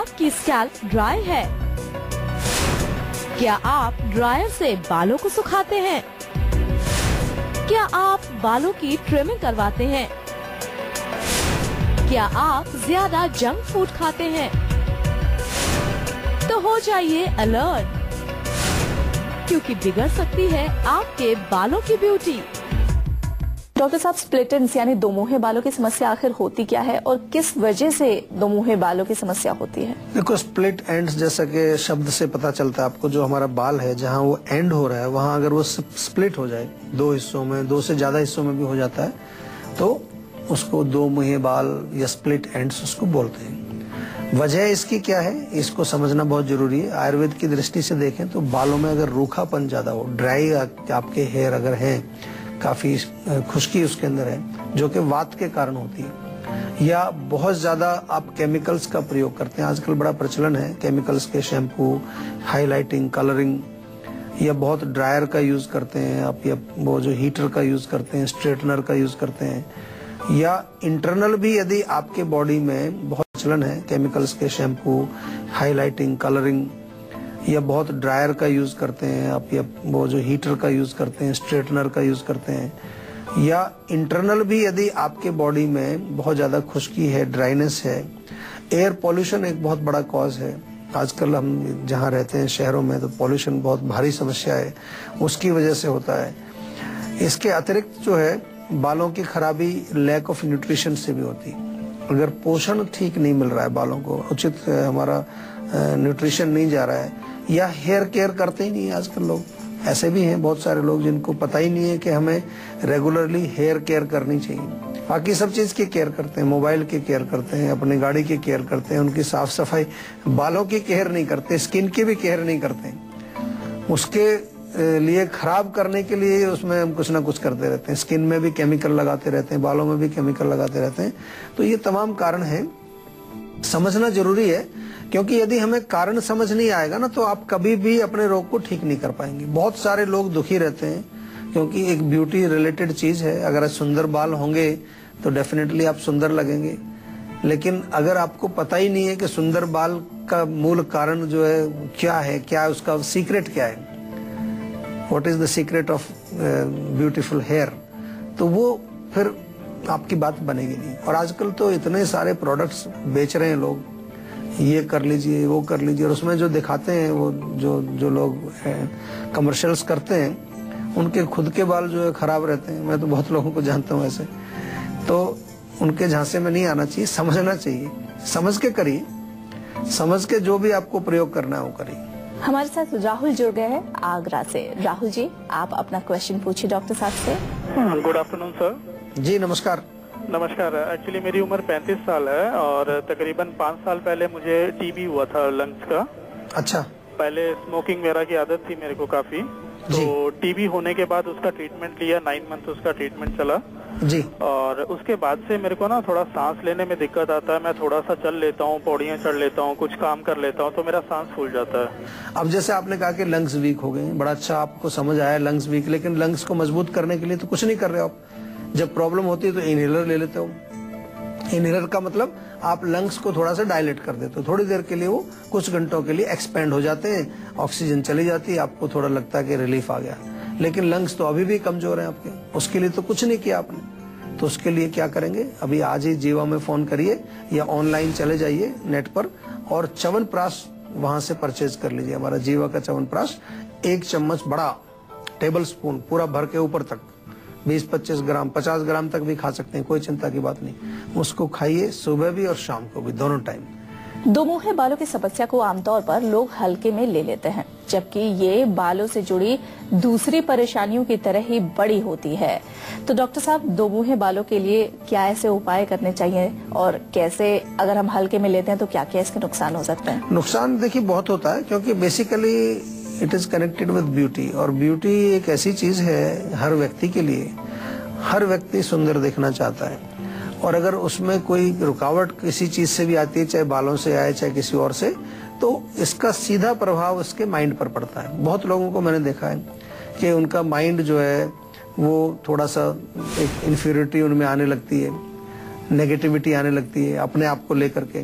आपकी scalp dry है? क्या आप ड्रायर से बालों को सुखाते हैं? क्या आप बालों की ट्रिमिंग करवाते हैं? क्या आप ज्यादा जंक फूड खाते हैं? तो हो जाइए अलर्ट, क्योंकि बिगड़ सकती है आपके बालों की ब्यूटी। डॉक्टर साहब, स्प्लिट एंड्स यानी दोमुहे बालों की समस्या आखिर होती क्या है और किस वजह से दोमुहे बालों की समस्या होती है? देखो, स्प्लिट एंड्स जैसा कि शब्द से पता चलता है आपको, जो हमारा बाल है जहाँ वो एंड हो रहा है वहाँ अगर वो स्प्लिट हो जाए दो हिस्सों में, दो से ज्यादा हिस्सों में भी हो जाता है, तो उसको दोमुहे बाल या स्प्लिट एंड्स उसको बोलते हैं। वजह इसकी क्या है, इसको समझना बहुत जरूरी है। आयुर्वेद की दृष्टि से देखें तो बालों में अगर रूखापन ज्यादा हो, ड्राई आपके हेयर अगर है, काफी खुश्की उसके अंदर है जो कि वात के कारण होती है, या बहुत ज्यादा आप केमिकल्स का प्रयोग करते हैं, आजकल बड़ा प्रचलन है केमिकल्स के, शैम्पू, हाइलाइटिंग, कलरिंग, या बहुत ड्रायर का यूज करते हैं आप, या वो जो हीटर का यूज करते हैं, स्ट्रेटनर का यूज करते हैं, या इंटरनल भी यदि आपके बॉडी में बहुत प्रचलन है केमिकल्स के, शैम्पू, हाइलाइटिंग, कलरिंग, या बहुत ड्रायर का यूज करते हैं आप, या वो जो हीटर का यूज करते हैं, स्ट्रेटनर का यूज करते हैं, या इंटरनल भी यदि आपके बॉडी में बहुत ज्यादा खुश्की है, ड्राइनेस है। एयर पॉल्यूशन एक बहुत बड़ा कॉज है। आजकल हम जहाँ रहते हैं शहरों में तो पॉल्यूशन बहुत भारी समस्या है, उसकी वजह से होता है। इसके अतिरिक्त जो है बालों की खराबी लैक ऑफ न्यूट्रिशन से भी होती है। अगर पोषण ठीक नहीं मिल रहा है, बालों को उचित हमारा न्यूट्रिशन नहीं जा रहा है, या हेयर केयर करते ही नहीं है आजकल लोग, ऐसे भी हैं बहुत सारे लोग जिनको पता ही नहीं है कि हमें रेगुलरली हेयर केयर करनी चाहिए। बाकी सब चीज की केयर करते हैं, मोबाइल की केयर करते हैं, अपनी गाड़ी की केयर करते हैं, उनकी साफ सफाई, बालों की केयर नहीं करते, स्किन की भी केयर नहीं करते। उसके लिए खराब करने के लिए उसमें हम कुछ ना कुछ करते रहते हैं, स्किन में भी केमिकल लगाते रहते हैं, बालों में भी केमिकल लगाते रहते हैं। तो ये तमाम कारण हैं, समझना जरूरी है, क्योंकि यदि हमें कारण समझ नहीं आएगा ना तो आप कभी भी अपने रोग को ठीक नहीं कर पाएंगे। बहुत सारे लोग दुखी रहते हैं क्योंकि एक ब्यूटी रिलेटेड चीज है, अगर सुंदर बाल होंगे तो डेफिनेटली आप सुंदर लगेंगे, लेकिन अगर आपको पता ही नहीं है कि सुंदर बाल का मूल कारण जो है क्या है, क्या उसका सीक्रेट क्या है, what is the secret of beautiful hair, तो वो फिर आपकी बात बनेगी नहीं। और आजकल तो इतने सारे प्रोडक्ट्स बेच रहे हैं लोग, ये कर लीजिए, वो कर लीजिए, और उसमें जो दिखाते हैं वो जो लोग कमर्शियल्स करते हैं, उनके खुद के बाल जो है खराब रहते हैं। मैं तो बहुत लोगों को जानता हूँ ऐसे, तो उनके झांसे में नहीं आना चाहिए, समझना चाहिए, समझ के करिए, समझ के जो भी आपको प्रयोग करना है वो करिए। हमारे साथ राहुल जुड़ गए हैं आगरा से। राहुल जी, आप अपना क्वेश्चन पूछिए डॉक्टर साहब से। Good afternoon sir. जी नमस्कार। नमस्कार। एक्चुअली मेरी उम्र 35 साल है और तकरीबन 5 साल पहले मुझे टीबी हुआ था लंग्स का। अच्छा। पहले स्मोकिंग वगैरह की आदत थी मेरे को काफी, तो टीबी होने के बाद उसका ट्रीटमेंट लिया, 9 मंथ उसका ट्रीटमेंट चला जी। और उसके बाद से मेरे को ना थोड़ा सांस लेने में दिक्कत आता है। मैं थोड़ा सा चल लेता हूँ, पौड़ियाँ चढ़ लेता हूँ, कुछ काम कर लेता हूँ तो मेरा सांस फूल जाता है। अब जैसे आपने कहा कि लंग्स वीक हो गए, बड़ा अच्छा आपको समझ आया लंग्स वीक, लेकिन लंग्स को मजबूत करने के लिए तो कुछ नहीं कर रहे हो आप। जब प्रॉब्लम होती है तो इनहेलर ले लेते हो। इनहेलर का मतलब आप लंग्स को थोड़ा सा डायलेट कर देते हो, थोड़ी देर के लिए वो कुछ घंटों के लिए एक्सपेंड हो जाते हैं, ऑक्सीजन चली जाती है, आपको थोड़ा लगता है कि रिलीफ आ गया। लेकिन लंग्स तो अभी भी कमजोर हैं आपके, उसके लिए तो कुछ नहीं किया आपने। तो उसके लिए क्या करेंगे, अभी आज ही जीवा में फोन करिए या ऑनलाइन चले जाइए नेट पर और च्यवनप्राश वहां से परचेज कर लीजिए। हमारा जीवा का च्यवनप्राश 1 चम्मच बड़ा टेबल स्पून पूरा भर के ऊपर तक 20-25 ग्राम 50 ग्राम तक भी खा सकते हैं, कोई चिंता की बात नहीं। उसको खाइए सुबह भी और शाम को भी, दोनों टाइम। दोमुहे बालों की समस्या को आमतौर पर लोग हल्के में ले लेते हैं, जबकि ये बालों से जुड़ी दूसरी परेशानियों की तरह ही बड़ी होती है। तो डॉक्टर साहब, दोमुहे बालों के लिए क्या ऐसे उपाय करने चाहिए और कैसे, अगर हम हल्के में लेते हैं तो क्या क्या इसके नुकसान हो सकते हैं? नुकसान देखिए बहुत होता है, क्योंकि basically it is connected with beauty, और ब्यूटी एक ऐसी चीज है हर व्यक्ति के लिए, हर व्यक्ति सुंदर दिखना चाहता है, और अगर उसमें कोई रुकावट किसी चीज से भी आती है, चाहे बालों से आए चाहे किसी और से, तो इसका सीधा प्रभाव उसके माइंड पर पड़ता है। बहुत लोगों को मैंने देखा है कि उनका माइंड जो है वो थोड़ा सा एक इन्फीरियरिटी उनमें आने लगती है, नेगेटिविटी आने लगती है अपने आप को लेकर के।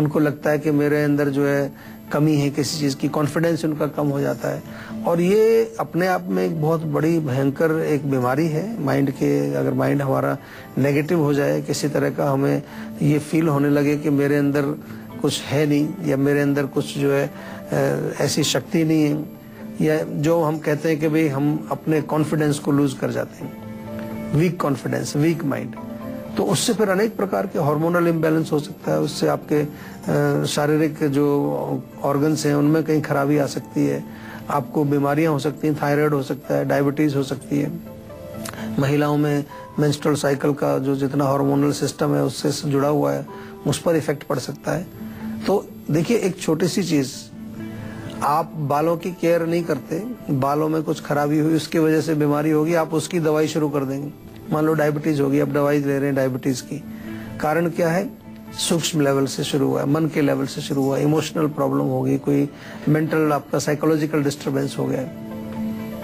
उनको लगता है कि मेरे अंदर जो है कमी है किसी चीज की, कॉन्फिडेंस उनका कम हो जाता है। और ये अपने आप में एक बहुत बड़ी भयंकर एक बीमारी है माइंड के। अगर माइंड हमारा नेगेटिव हो जाए किसी तरह का, हमें ये फील होने लगे कि मेरे अंदर कुछ है नहीं, या मेरे अंदर कुछ जो है ऐसी शक्ति नहीं है, या जो हम कहते हैं कि भाई हम अपने कॉन्फिडेंस को लूज कर जाते हैं, वीक कॉन्फिडेंस, वीक माइंड, तो उससे फिर अनेक प्रकार के हार्मोनल इम्बैलेंस हो सकता है। उससे आपके शारीरिक जो ऑर्गन्स हैं उनमें कहीं खराबी आ सकती है, आपको बीमारियां हो सकती हैं, थायराइड हो सकता है, डायबिटीज हो सकती है। महिलाओं में मेंस्ट्रुअल साइकिल का जो जितना हार्मोनल सिस्टम है उससे जुड़ा हुआ है, उस पर इफेक्ट पड़ सकता है। तो देखिए, एक छोटी सी चीज, आप बालों की केयर नहीं करते, बालों में कुछ खराबी हुई, उसकी वजह से बीमारी होगी, आप उसकी दवाई शुरू कर देंगे। मान लो डायबिटीज होगी, आप दवाई ले रहे हैं डायबिटीज की, कारण क्या है? सूक्ष्म लेवल से शुरू हुआ है, मन के लेवल से शुरू हुआ है, इमोशनल प्रॉब्लम होगी, कोई मेंटल आपका साइकोलॉजिकल डिस्टर्बेंस हो गया है।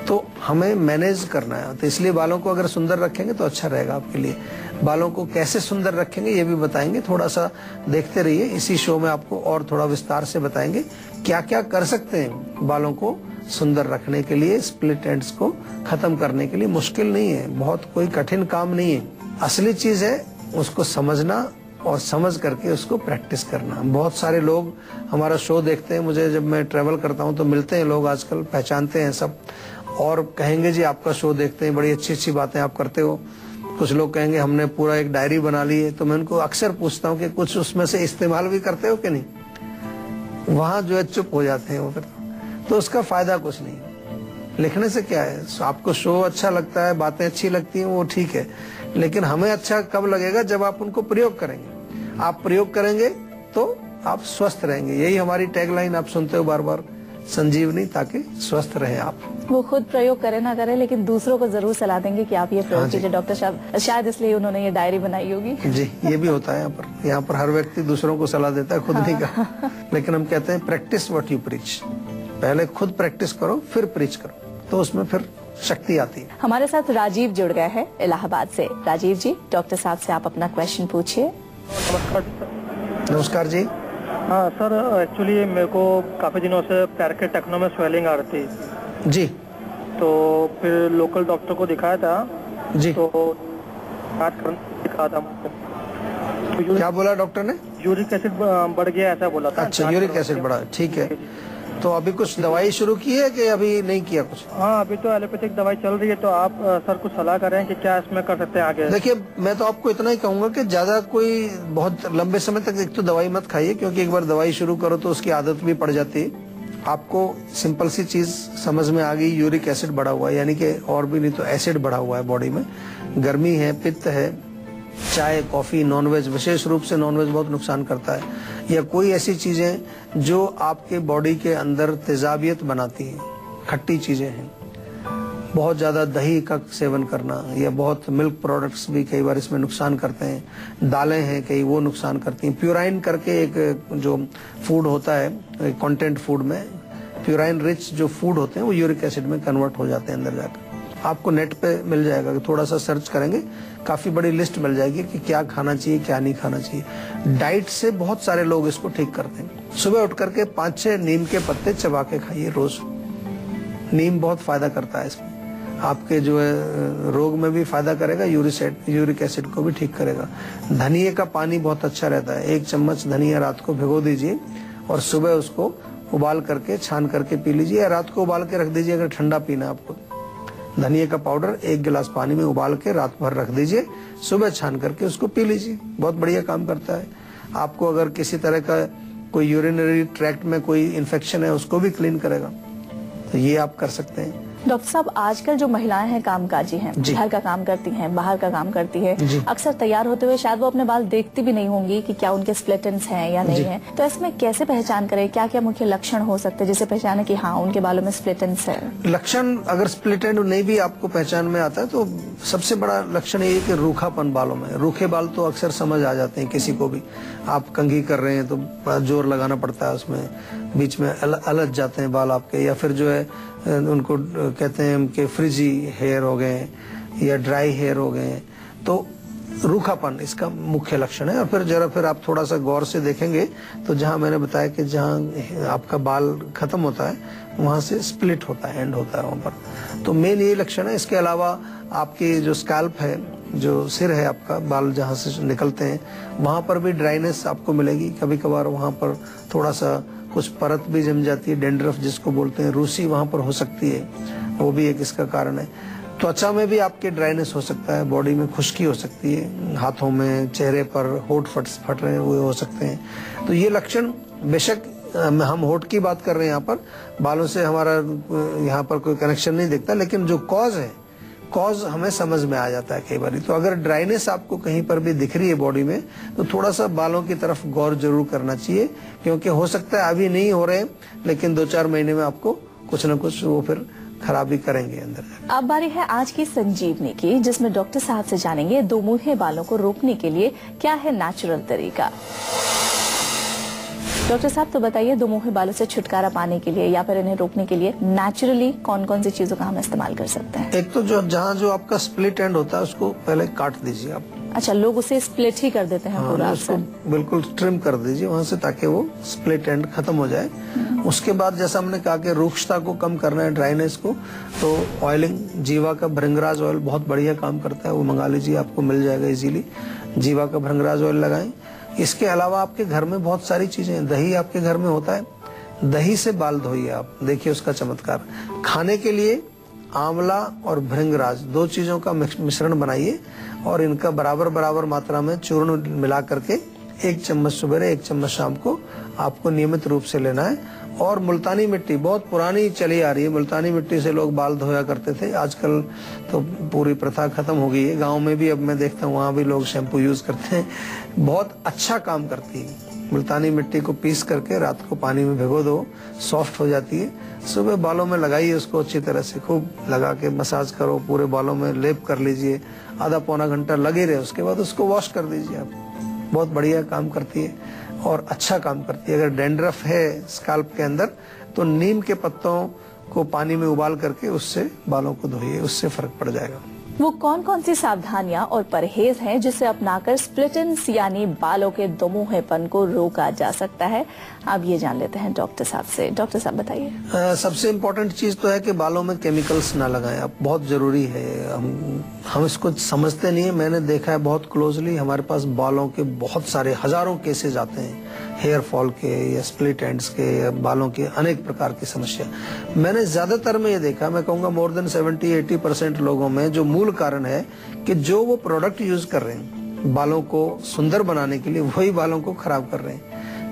तो हमें मैनेज करना है। तो इसलिए बालों को अगर सुंदर रखेंगे तो अच्छा रहेगा आपके लिए। बालों को कैसे सुंदर रखेंगे ये भी बताएंगे, थोड़ा सा देखते रहिए। इसी शो में आपको और थोड़ा विस्तार से बताएंगे क्या क्या कर सकते हैं बालों को सुंदर रखने के लिए, स्प्लिट एंड्स को खत्म करने के लिए। मुश्किल नहीं है, बहुत कोई कठिन काम नहीं है। असली चीज है उसको समझना और समझ करके उसको प्रैक्टिस करना। बहुत सारे लोग हमारा शो देखते हैं, मुझे जब मैं ट्रेवल करता हूं तो मिलते हैं लोग, आजकल पहचानते हैं सब, और कहेंगे जी आपका शो देखते हैं, बड़ी अच्छी अच्छी बातें आप करते हो। कुछ लोग कहेंगे हमने पूरा एक डायरी बना ली है। तो मैं उनको अक्सर पूछता हूँ कि कुछ उसमें से इस्तेमाल भी करते हो कि नहीं? वहां जो है चुप हो जाते हैं वो फिर। तो उसका फायदा कुछ नहीं, लिखने से क्या है? आपको शो अच्छा लगता है, बातें अच्छी लगती हैं, वो ठीक है, लेकिन हमें अच्छा कब लगेगा? जब आप उनको प्रयोग करेंगे। आप प्रयोग करेंगे तो आप स्वस्थ रहेंगे। यही हमारी टैगलाइन आप सुनते हो बार बार, संजीवनी, ताकि स्वस्थ रहे आप। वो खुद प्रयोग करे ना करे, लेकिन दूसरों को जरूर सलाह देंगे कि आप ये प्रयोग कीजिए। डॉक्टर साहब, शायद इसलिए उन्होंने ये डायरी बनाई होगी। जी, ये भी होता है यहाँ पर हर व्यक्ति दूसरों को सलाह देता है, खुद नहीं का। लेकिन हम कहते हैं प्रैक्टिस व्हाट यू प्रीच। पहले खुद प्रैक्टिस करो, फिर प्रीच करो, तो उसमें फिर शक्ति आती है। हमारे साथ राजीव जुड़ गए हैं इलाहाबाद से। राजीव जी, डॉक्टर साहब से आप अपना क्वेश्चन पूछिए। नमस्कार जी। हाँ सर, एक्चुअली मेरे को काफी दिनों से पैर के टखनों में स्वेलिंग आ रही थी जी। तो फिर लोकल डॉक्टर को दिखाया था जी। तो दिखाया था। तो क्या बोला डॉक्टर ने? यूरिक एसिड बढ़ गया ऐसा बोला था। अच्छा, यूरिक एसिड बढ़ा, ठीक है। तो अभी कुछ दवाई शुरू की है कि अभी नहीं किया कुछ? हाँ, अभी तो एलोपैथिक दवाई चल रही है। तो आप सर कुछ सलाह करें कि क्या इसमें कर सकते हैं आगे? देखिए, मैं तो आपको इतना ही कहूंगा कि ज्यादा कोई बहुत लंबे समय तक एक तो दवाई मत खाइए, क्योंकि एक बार दवाई शुरू करो तो उसकी आदत भी पड़ जाती है। आपको सिंपल सी चीज समझ में आ गई, यूरिक एसिड बढ़ा हुआ है, यानी कि और भी नहीं तो एसिड बढ़ा हुआ है बॉडी में, गर्मी है, पित्त है, चाय, कॉफी, नॉनवेज, विशेष रूप से नॉनवेज बहुत नुकसान करता है, या कोई ऐसी चीजें जो आपके बॉडी के अंदर तेजाबियत बनाती हैं, खट्टी चीजें हैं, बहुत ज्यादा दही का सेवन करना, या बहुत मिल्क प्रोडक्ट्स भी कई बार इसमें नुकसान करते हैं, दालें हैं कई वो नुकसान करती हैं। प्यूराइन करके एक जो फूड होता है कंटेंट फूड में, प्यूराइन रिच जो फूड होते हैं वो यूरिक एसिड में कन्वर्ट हो जाते हैं अंदर जाकर। आपको नेट पे मिल जाएगा, थोड़ा सा सर्च करेंगे काफी बड़ी लिस्ट मिल जाएगी कि क्या खाना चाहिए क्या नहीं खाना चाहिए। डाइट से बहुत सारे लोग इसको ठीक करते हैं। सुबह उठ करके 5-6 नीम के पत्ते चबा के खाइए रोज। नीम बहुत फायदा करता है इसमें, आपके जो है रोग में भी फायदा करेगा, यूरिक एसिड को भी ठीक करेगा। धनिये का पानी बहुत अच्छा रहता है, 1 चम्मच धनिया रात को भिगो दीजिए और सुबह उसको उबाल करके छान करके पी लीजिए, या रात को उबाल के रख दीजिए अगर ठंडा पीना आपको। धनिया का पाउडर 1 गिलास पानी में उबाल के रात भर रख दीजिए, सुबह छान करके उसको पी लीजिए, बहुत बढ़िया काम करता है। आपको अगर किसी तरह का कोई यूरिनरी ट्रैक्ट में कोई इन्फेक्शन है उसको भी क्लीन करेगा, तो ये आप कर सकते हैं। डॉक्टर साहब, आजकल जो महिलाएं हैं कामकाजी हैं, घर का काम करती हैं, बाहर का काम करती हैं, अक्सर तैयार होते हुए शायद वो अपने बाल देखती भी नहीं होंगी कि क्या उनके स्प्लिट एंड्स हैं या नहीं है। तो इसमें कैसे पहचान करें, क्या क्या मुख्य लक्षण हो सकते हैं जिसे पहचाने कि हाँ उनके बालों में स्प्लिट एंड्स है? लक्षण अगर स्प्लिट एंड नहीं भी आपको पहचान में आता है तो सबसे बड़ा लक्षण ये है कि रूखापन बालों में। रूखे बाल तो अक्सर समझ आ जाते हैं किसी को भी। आप कंघी कर रहे हैं तो बड़ा जोर लगाना पड़ता है, उसमें बीच में अलझ जाते हैं बाल आपके, या फिर जो है उनको कहते हैं कि फ्रिजी हेयर हो गए या ड्राई हेयर हो गए। तो रूखापन इसका मुख्य लक्षण है। और फिर आप थोड़ा सा गौर से देखेंगे तो जहां मैंने बताया कि जहां आपका बाल खत्म होता है वहां से स्प्लिट होता है, एंड होता है वहां पर। तो मेन ये लक्षण है। इसके अलावा आपकी जो स्कैल्प है, जो सिर है आपका, बाल जहां से निकलते हैं वहां पर भी ड्राइनेस आपको मिलेगी। कभी कभार वहां पर थोड़ा सा कुछ परत भी जम जाती है, डेंड्रफ जिसको बोलते हैं, रूसी वहां पर हो सकती है, वो भी एक इसका कारण है। त्वचा में भी आपके ड्राइनेस हो सकता है, बॉडी में खुश्की हो सकती है, हाथों में, चेहरे पर होंठ फट रहे हुए हो सकते हैं। तो ये लक्षण, बेशक हम होंठ की बात कर रहे हैं यहाँ पर, बालों से हमारा यहाँ पर कोई कनेक्शन नहीं दिखता, लेकिन जो कॉज है, कॉज हमें समझ में आ जाता है कई बार। तो अगर ड्राइनेस आपको कहीं पर भी दिख रही है बॉडी में, तो थोड़ा सा बालों की तरफ गौर जरूर करना चाहिए, क्योंकि हो सकता है अभी नहीं हो रहे लेकिन 2-4 महीने में आपको कुछ न कुछ वो फिर खराबी करेंगे अंदर। अब बारी है आज की संजीवनी की, जिसमें डॉक्टर साहब से जानेंगे दोमुहे बालों को रोकने के लिए क्या है नेचुरल तरीका। डॉक्टर साहब तो बताइए, दोमुहे बालों से छुटकारा पाने के लिए या फिर इन्हें रोकने के लिए नेचुरली कौन कौन सी चीजों का हम इस्तेमाल कर सकते हैं। एक तो जो आपका स्प्लिट एंड होता है उसको पहले काट दीजिए आप। अच्छा, लोग उसे स्प्लिट ही कर देते हैं पूरा, उसको बिल्कुल ट्रिम कर दीजिए वहां से, ताकि वो स्प्लिट एंड खत्म हो जाए। उसके बाद जैसा हमने कहा कि रूक्षता को कम करना है, ड्राइनेस को, तो ऑयलिंग, जीवा का भृंगराज ऑयल बहुत बढ़िया काम करता है, वो मंगा लीजिए, आपको मिल जाएगा इजीली। जीवा का भृंगराज ऑयल लगाएं। इसके अलावा आपके घर में बहुत सारी चीजें, दही आपके घर में होता है, दही से बाल धोइए आप, देखिए उसका चमत्कार। खाने के लिए आंवला और भृंगराज 2 चीजों का मिश्रण बनाइए और इनका बराबर मात्रा में चूर्ण मिला करके 1 चम्मच सुबह 1 चम्मच शाम को आपको नियमित रूप से लेना है। और मुल्तानी मिट्टी बहुत पुरानी चली आ रही है, मुल्तानी मिट्टी से लोग बाल धोया करते थे, आजकल तो पूरी प्रथा खत्म हो गई है। गांव में भी अब मैं देखता हूँ वहाँ भी लोग शैम्पू यूज करते हैं, बहुत अच्छा काम करती है। मुल्तानी मिट्टी को पीस करके रात को पानी में भिगो दो, सॉफ्ट हो जाती है, सुबह बालों में लगाइए उसको अच्छी तरह से, खूब लगा के मसाज करो, पूरे बालों में लेप कर लीजिए, आधा पौना घंटा लगे रहे, उसके बाद उसको वॉश कर दीजिए आप। बहुत बढ़िया काम करती है और अच्छा काम करती है। अगर डेंड्रफ है स्कैल्प के अंदर तो नीम के पत्तों को पानी में उबाल करके उससे बालों को धोइए, उससे फर्क पड़ जाएगा। वो कौन कौन सी सावधानियां और परहेज हैं जिसे अपनाकर स्प्लिट एंड्स यानी बालों के दोमुहेपन को रोका जा सकता है, अब ये जान लेते हैं डॉक्टर साहब से। डॉक्टर साहब बताइए। सबसे इम्पोर्टेंट चीज तो है कि बालों में केमिकल्स ना लगाएं आप, बहुत जरूरी है। हम इसको समझते नहीं है, मैंने देखा है बहुत क्लोजली, हमारे पास बालों के बहुत सारे हजारों केसेज आते हैं, हेयर फॉल के या स्प्लिट एंड्स के या बालों के अनेक प्रकार की समस्या। मैंने ज्यादातर में ये देखा, मैं कहूँगा मोर देन 70-80% लोगों में जो मूल कारण है कि जो वो प्रोडक्ट यूज कर रहे हैं बालों को सुंदर बनाने के लिए, वही बालों को खराब कर रहे हैं।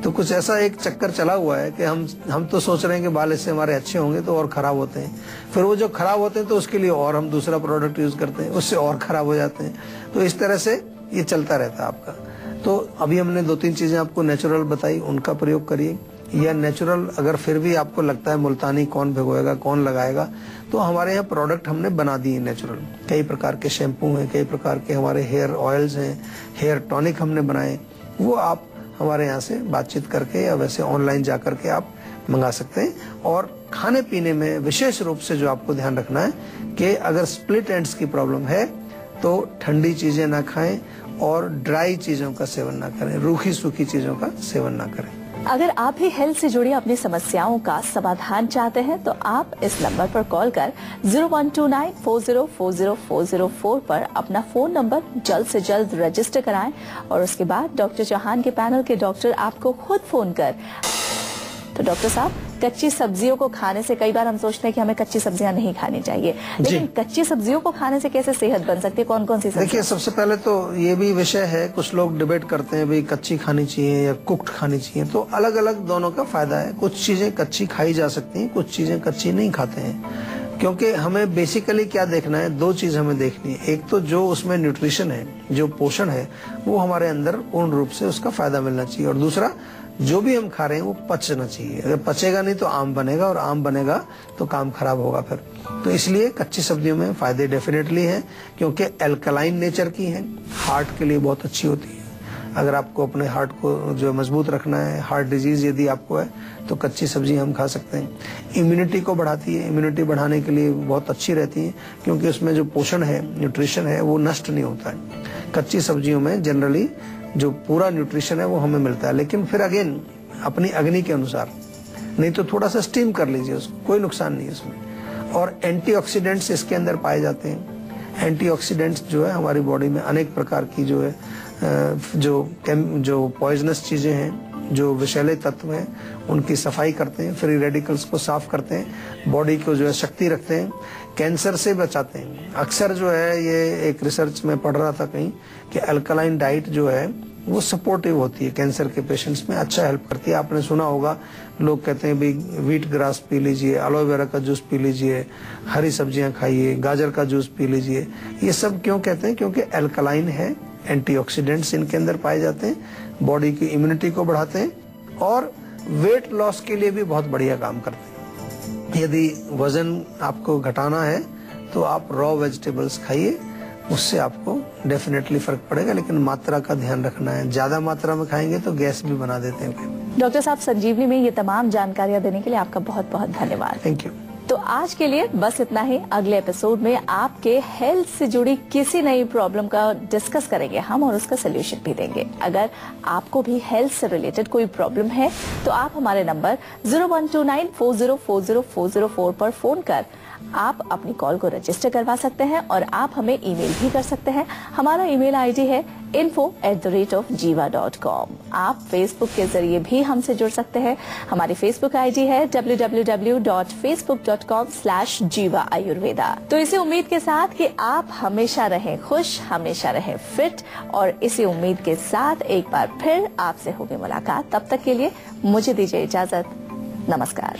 तो कुछ ऐसा एक चक्कर चला हुआ है कि हम तो सोच रहे हैं कि बाल इससे हमारे अच्छे होंगे तो और खराब होते हैं, फिर वो जो खराब होते हैं तो उसके लिए और हम दूसरा प्रोडक्ट यूज करते हैं, उससे और खराब हो जाते हैं। तो इस तरह से ये चलता रहता है आपका। तो अभी हमने 2-3 चीजें आपको नेचुरल बताई, उनका प्रयोग करिए। या नेचुरल अगर फिर भी आपको लगता है मुल्तानी कौन भिगोएगा, कौन लगाएगा, तो हमारे यहाँ प्रोडक्ट हमने बना दिए नेचुरल। कई प्रकार के शैम्पू हैं, कई प्रकार के हमारे हेयर ऑयल्स हैं, हेयर टॉनिक हमने बनाए, वो आप हमारे यहाँ से बातचीत करके या वैसे ऑनलाइन जा करके आप मंगा सकते हैं। और खाने पीने में विशेष रूप से जो आपको ध्यान रखना है कि अगर स्प्लिट एंड्स की प्रॉब्लम है तो ठंडी चीजें ना खाएं और ड्राई चीजों का सेवन ना करें, रूखी सूखी चीजों का सेवन ना करें। अगर आप भी हेल्थ से जुड़ी अपनी समस्याओं का समाधान चाहते हैं तो आप इस नंबर पर कॉल कर 0129404040 पर अपना फोन नंबर जल्द से जल्द रजिस्टर कराएं और उसके बाद डॉक्टर चौहान के पैनल के डॉक्टर आपको खुद फोन कर। तो डॉक्टर साहब, कच्ची सब्जियों को खाने से कई बार हम सोचते हैं कि हमें कच्ची सब्जियां नहीं खानी चाहिए, लेकिन कच्ची सब्जियों को खाने से कैसे सेहत बन सकती है, कौन कौन सी सब्जियां? देखिए, सबसे पहले तो ये भी विषय है, कुछ लोग डिबेट करते हैं भाई कच्ची खानी चाहिए या कुक्ड खानी चाहिए, तो अलग अलग दोनों का फायदा है। कुछ चीजें कच्ची खाई जा सकती हैं, कुछ चीजें कच्ची नहीं खाते हैं, क्योंकि हमें बेसिकली क्या देखना है, 2 चीज हमें देखनी है। एक तो जो उसमें न्यूट्रिशन है, जो पोषण है, वो हमारे अंदर पूर्ण रूप से उसका फायदा मिलना चाहिए, और दूसरा जो भी हम खा रहे हैं वो पचना चाहिए। अगर पचेगा नहीं तो आम बनेगा, और आम बनेगा तो काम खराब होगा फिर। तो इसलिए कच्ची सब्जियों में फायदे डेफिनेटली हैं, क्योंकि एल्कलाइन नेचर की हैं, हार्ट के लिए बहुत अच्छी होती है। अगर आपको अपने हार्ट को जो मजबूत रखना है, हार्ट डिजीज यदि आपको है, तो कच्ची सब्जी हम खा सकते हैं। इम्यूनिटी को बढ़ाती है, इम्यूनिटी बढ़ाने के लिए बहुत अच्छी रहती है, क्योंकि उसमें जो पोषण है, न्यूट्रिशन है, वो नष्ट नहीं होता है। कच्ची सब्जियों में जनरली जो पूरा न्यूट्रिशन है वो हमें मिलता है, लेकिन फिर अगेन अपनी अग्नि के अनुसार, नहीं तो थोड़ा सा स्टीम कर लीजिए उसको, कोई नुकसान नहीं है इसमें। और एंटीऑक्सीडेंट्स इसके अंदर पाए जाते हैं। एंटीऑक्सीडेंट्स जो है हमारी बॉडी में अनेक प्रकार की जो है जो पॉइजनस चीजें हैं, जो विषैले तत्व हैं, उनकी सफाई करते हैं, फ्री रेडिकल्स को साफ करते हैं, बॉडी को जो है शक्ति रखते हैं, कैंसर से बचाते हैं। अक्सर जो है ये एक रिसर्च में पढ़ रहा था कहीं कि अल्कलाइन डाइट जो है वो सपोर्टिव होती है कैंसर के पेशेंट्स में, अच्छा हेल्प करती है। आपने सुना होगा लोग कहते हैं भाई व्हीट ग्रास पी लीजिए, एलोवेरा का जूस पी लीजिए, हरी सब्जियां खाइए, गाजर का जूस पी लीजिए। ये सब क्यों कहते हैं? क्योंकि अल्कलाइन है, एंटीऑक्सीडेंट्स इनके अंदर पाए जाते हैं, बॉडी की इम्यूनिटी को बढ़ाते हैं और वेट लॉस के लिए भी बहुत बढ़िया काम करते हैं। यदि वजन आपको घटाना है तो आप रॉ वेजिटेबल्स खाइए, उससे आपको डेफिनेटली फर्क पड़ेगा, लेकिन मात्रा का ध्यान रखना है। ज्यादा मात्रा में खाएंगे तो गैस भी बना देते हैं। डॉक्टर साहब, संजीवनी में ये तमाम जानकारियां देने के लिए आपका बहुत बहुत धन्यवाद। Thank you. तो आज के लिए बस इतना ही। अगले एपिसोड में आपके हेल्थ से जुड़ी किसी नई प्रॉब्लम का डिस्कस करेंगे हम और उसका सोल्यूशन भी देंगे। अगर आपको भी हेल्थ से रिलेटेड कोई प्रॉब्लम है तो आप हमारे नंबर 0129404004 पर फोन कर आप अपनी कॉल को रजिस्टर करवा सकते हैं और आप हमें ईमेल भी कर सकते हैं। हमारा ईमेल आईडी है info@jiva.com। आप फेसबुक के जरिए भी हमसे जुड़ सकते हैं। हमारी फेसबुक आईडी है www.facebook.com/jiva ayurveda। तो इसी उम्मीद के साथ कि आप हमेशा रहें खुश, हमेशा रहें फिट, और इसी उम्मीद के साथ एक बार फिर आपसे होगी मुलाकात। तब तक के लिए मुझे दीजिए इजाजत। नमस्कार।